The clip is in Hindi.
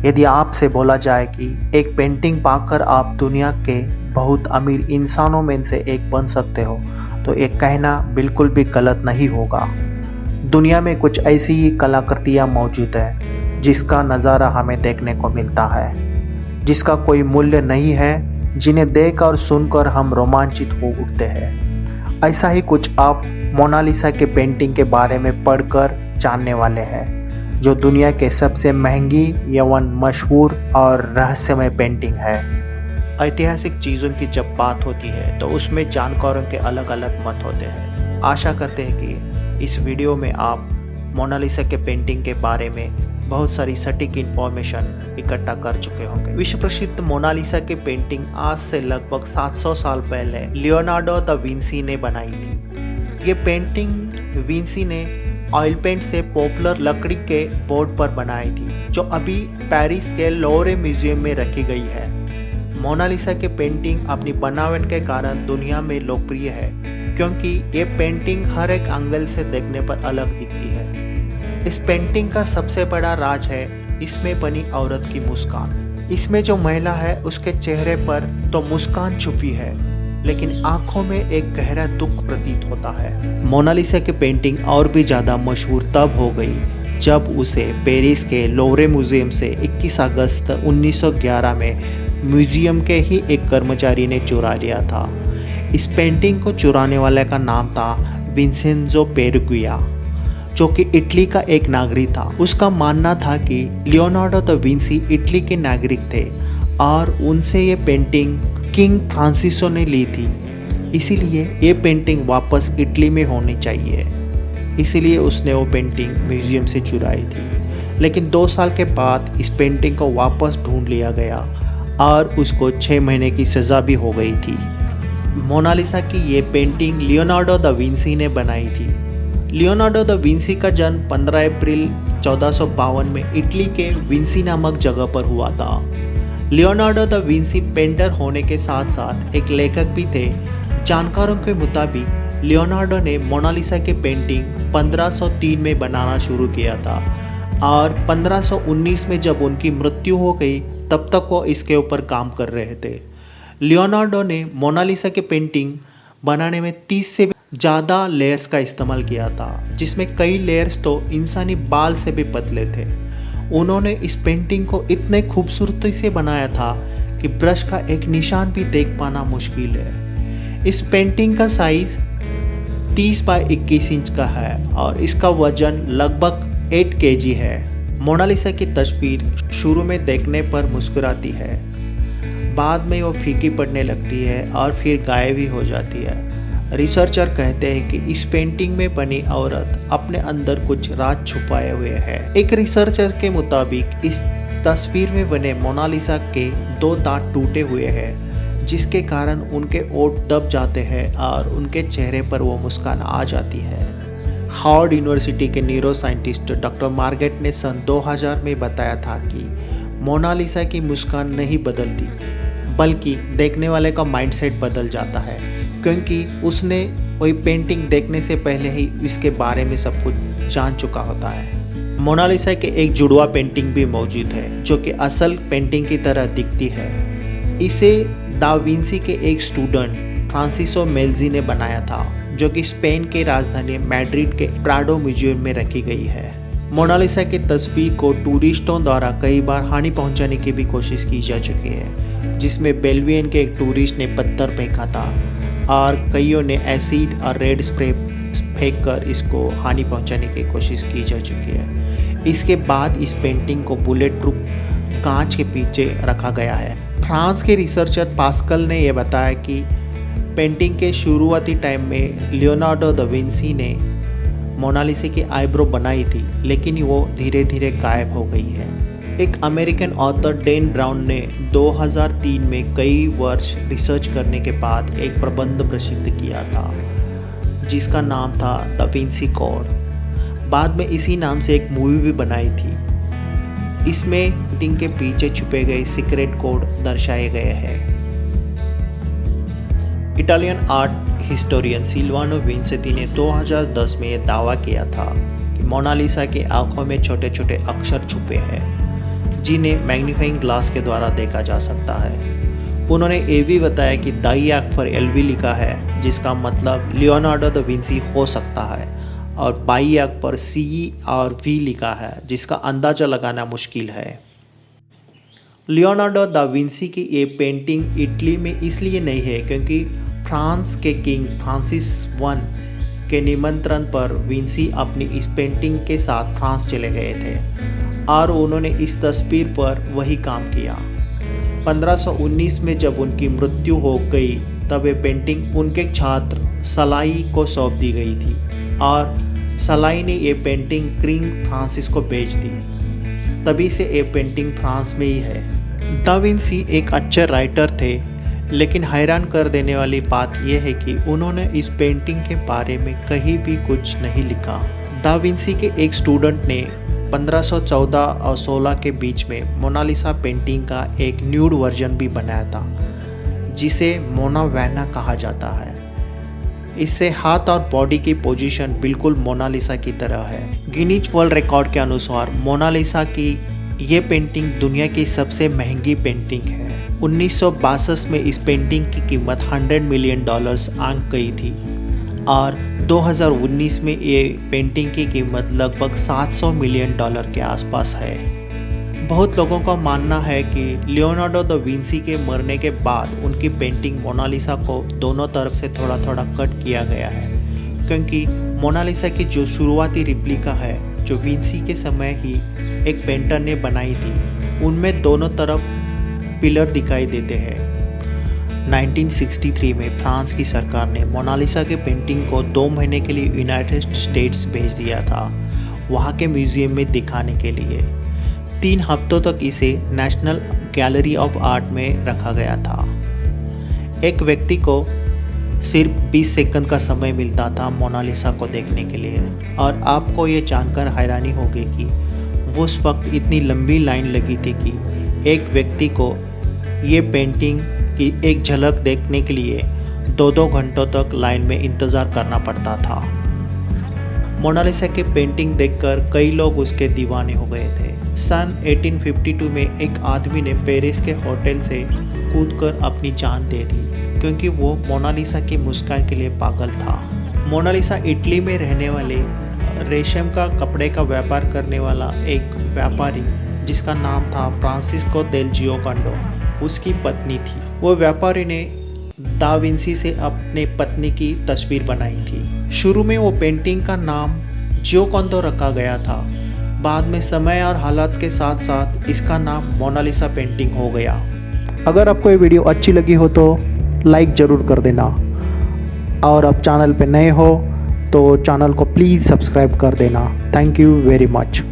यदि आपसे बोला जाए कि एक पेंटिंग पाकर आप दुनिया के बहुत अमीर इंसानों में से एक बन सकते हो, तो ये कहना बिल्कुल भी गलत नहीं होगा। दुनिया में कुछ ऐसी ही कलाकृतियाँ मौजूद है जिसका नज़ारा हमें देखने को मिलता है, जिसका कोई मूल्य नहीं है, जिन्हें देख और सुनकर हम रोमांचित हो उठते हैं। ऐसा ही कुछ आप मोनालिसा के पेंटिंग के बारे में पढ़कर जानने वाले हैं, जो दुनिया के सबसे महंगी एवं मशहूर और रहस्यमय पेंटिंग है। ऐतिहासिक चीज़ों की जब बात होती है तो उसमें जानकारों के अलग अलग मत होते हैं। आशा करते हैं कि इस वीडियो में आप मोनालिसा के पेंटिंग के बारे में बहुत सारी सटीक इंफॉर्मेशन इकट्ठा कर चुके होंगे। विश्व प्रसिद्ध मोनालिसा की पेंटिंग आज से लगभग 700 साल पहले लियोनार्डो दा विंसी ने बनाई थी। ये पेंटिंग विंसी ने ऑयल पेंट से पॉपुलर लकड़ी के बोर्ड पर बनाई थी, जो अभी पेरिस के लोवरे म्यूजियम में रखी गई है। मोनालिसा की पेंटिंग अपनी बनावट के कारण दुनिया में लोकप्रिय है, क्योंकि ये पेंटिंग हर एक एंगल से देखने पर अलग दिखती है। इस पेंटिंग का सबसे बड़ा राज है इसमें बनी औरत की मुस्कान। इसमें जो महिला है उसके चेहरे पर तो मुस्कान छुपी है, लेकिन आंखों में एक गहरा दुख प्रतीत होता है। मोनालिसा की पेंटिंग और भी ज़्यादा मशहूर तब हो गई जब उसे पेरिस के लोवरे म्यूजियम से 21 अगस्त 1911 में म्यूजियम के ही एक कर्मचारी ने चुरा लिया था। इस पेंटिंग को चुराने वाले का नाम था विंसेंजो पेरुगिया, जो कि इटली का एक नागरिक था। उसका मानना था कि लियोनार्डो दा विंसी इटली के नागरिक थे और उनसे ये पेंटिंग किंग फ्रांसिसो ने ली थी, इसीलिए ये पेंटिंग वापस इटली में होनी चाहिए। इसीलिए उसने वो पेंटिंग म्यूजियम से चुराई थी। लेकिन 2 साल के बाद इस पेंटिंग को वापस ढूंढ लिया गया और उसको 6 महीने की सज़ा भी हो गई थी। मोनालिसा की ये पेंटिंग लियोनार्डो दा विंसी ने बनाई थी। लियोनार्डो दा विंसी का जन्म 15 अप्रैल 1452 में इटली के विंसी नामक जगह पर हुआ था। लियोनार्डो दा विंसी पेंटर होने के साथ साथ एक लेखक भी थे। जानकारों के मुताबिक लियोनार्डो ने मोनालिसा की पेंटिंग 1503 में बनाना शुरू किया था और 1519 में जब उनकी मृत्यु हो गई तब तक वो इसके ऊपर काम कर रहे थे। लियोनार्डो ने मोनालिसा की पेंटिंग बनाने में 30 से ज़्यादा लेयर्स का इस्तेमाल किया था, जिसमें कई लेयर्स तो इंसानी बाल से भी पतले थे। उन्होंने इस पेंटिंग को इतने खूबसूरती से बनाया था कि ब्रश का एक निशान भी देख पाना मुश्किल है। इस पेंटिंग का साइज 30 बाय 21 इंच का है और इसका वजन लगभग 8 kg है। मोनालिसा की तस्वीर शुरू में देखने पर मुस्कुराती है, बाद में वो फीकी पड़ने लगती है और फिर गायब भी हो जाती है। रिसर्चर कहते हैं कि इस पेंटिंग में बनी औरत अपने अंदर कुछ राज छुपाए हुए है। एक रिसर्चर के मुताबिक इस तस्वीर में बने मोनालिसा के 2 दांत टूटे हुए हैं, जिसके कारण उनके ओठ दब जाते हैं और उनके चेहरे पर वो मुस्कान आ जाती है। हार्वर्ड यूनिवर्सिटी के न्यूरो साइंटिस्ट डॉक्टर मार्गेट ने सन 2000 में बताया था कि मोनालिसा की मुस्कान नहीं बदलती, बल्कि देखने वाले का माइंडसेट बदल जाता है, क्योंकि उसने वही पेंटिंग देखने से पहले ही इसके बारे में सब कुछ जान चुका होता है। मोनालिसा के एक जुड़वा पेंटिंग भी मौजूद है, जो कि असल पेंटिंग की तरह दिखती है। इसे दा विंसी के एक स्टूडेंट फ्रांसिसो मेल्जी ने बनाया था, जो कि स्पेन के राजधानी मैड्रिड के प्राडो म्यूजियम में रखी गई है। मोनालिसा की तस्वीर को टूरिस्टों द्वारा कई बार हानि पहुंचाने की भी कोशिश की जा चुकी है, जिसमें बेल्जियम के एक टूरिस्ट ने पत्थर फेंका था और कईयों ने एसिड और रेड स्प्रे फेंककर इसको हानि पहुंचाने की कोशिश की जा चुकी है। इसके बाद इस पेंटिंग को बुलेट प्रूफ कांच के पीछे रखा गया है। फ्रांस के रिसर्चर पास्कल ने यह बताया कि पेंटिंग के शुरुआती टाइम में लियोनार्डो दा विंसी ने मोनालिसा की आईब्रो बनाई थी, लेकिन वो धीरे धीरे गायब हो गई है। एक अमेरिकन ऑथर डैन ब्राउन ने 2003 में कई वर्ष रिसर्च करने के बाद एक प्रबंध प्रसिद्ध किया था, जिसका नाम था द विंसी कोड। बाद में इसी नाम से एक मूवी भी बनाई थी। इसमें पेंटिंग के पीछे छुपे गए सीक्रेट कोड दर्शाए गए हैं। इटालियन आर्ट हिस्टोरियन सिल्वानो विंसेंटी ने 2010 में यह दावा किया था कि मोनालिसा की आंखों में छोटे छोटे अक्षर छुपे हैं, जिन्हें मैग्नीफाइंग ग्लास के द्वारा देखा जा सकता है। उन्होंने ये भी बताया कि दाई आंख पर LV लिखा है, जिसका मतलब लियोनार्डो दा विंसी हो सकता है, और बाई आंख पर CE और V लिखा है, जिसका अंदाज़ा लगाना मुश्किल है। लियोनार्डो दा विंसी की ये पेंटिंग इटली में इसलिए नहीं है क्योंकि फ्रांस के किंग फ्रांसिस I के निमंत्रण पर विंसी अपनी इस पेंटिंग के साथ फ्रांस चले गए थे और उन्होंने इस तस्वीर पर वही काम किया। 1519 में जब उनकी मृत्यु हो गई तब ये पेंटिंग उनके छात्र सलाई को सौंप दी गई थी और सलाई ने ये पेंटिंग किंग फ्रांसिस को बेच दी। तभी से ये पेंटिंग फ्रांस में ही है। दा विंसी एक अच्छे राइटर थे, लेकिन हैरान कर देने वाली बात यह है कि उन्होंने इस पेंटिंग के बारे में कहीं भी कुछ नहीं लिखा। दा विंसी के एक स्टूडेंट ने 1514 और 16 के बीच में मोनालिसा पेंटिंग का एक न्यूड वर्जन भी बनाया था, जिसे मोना वैना कहा जाता है। इससे हाथ और बॉडी की पोजीशन बिल्कुल मोनालिसा की तरह है। गिनीज वर्ल्ड रिकॉर्ड के अनुसार मोनालिसा की ये पेंटिंग दुनिया की सबसे महंगी पेंटिंग है। 1962 में इस पेंटिंग की कीमत $100 मिलियन आंक गई थी और 2019 में ये पेंटिंग की कीमत लगभग $700 मिलियन के आसपास है। बहुत लोगों का मानना है कि लियोनार्डो दा विंसी के मरने के बाद उनकी पेंटिंग मोनालिसा को दोनों तरफ से थोड़ा थोड़ा कट किया गया है, क्योंकि मोनालिसा की जो शुरुआती रिप्लिका है जो विंसी के समय ही एक पेंटर ने बनाई थी, उनमें दोनों तरफ पिलर दिखाई देते हैं। 1963 में फ्रांस की सरकार ने मोनालिसा के पेंटिंग को 2 महीने के लिए यूनाइटेड स्टेट्स भेज दिया था, वहाँ के म्यूजियम में दिखाने के लिए। 3 हफ्तों तक इसे नेशनल गैलरी ऑफ आर्ट में रखा गया था। एक व्यक्ति को सिर्फ 20 सेकंड का समय मिलता था मोनालिसा को देखने के लिए, और आपको ये जानकर हैरानी होगी कि उस वक्त इतनी लंबी लाइन लगी थी कि एक व्यक्ति को ये पेंटिंग की एक झलक देखने के लिए 2-2 घंटों तक लाइन में इंतज़ार करना पड़ता था। मोनालिसा की पेंटिंग देखकर कई लोग उसके दीवाने हो गए थे। सन 1852 में एक आदमी ने पेरिस के होटल से कूदकर अपनी जान दे दी क्योंकि वो मोनालिसा की मुस्कान के लिए पागल था। मोनालिसा इटली में रहने वाले रेशम का कपड़े का व्यापार करने वाला एक व्यापारी जिसका नाम था फ्रांसिस्को देल जियोकंडो, उसकी पत्नी थी। वो व्यापारी ने दा विंसी से अपने पत्नी की तस्वीर बनाई थी। शुरू में वो पेंटिंग का नाम जियोकंडो रखा गया था, बाद में समय और हालात के साथ साथ इसका नाम मोनालिसा पेंटिंग हो गया। अगर आपको ये वीडियो अच्छी लगी हो तो लाइक ज़रूर कर देना, और अब चैनल पे नए हो तो चैनल को प्लीज़ सब्सक्राइब कर देना। Thank you very much.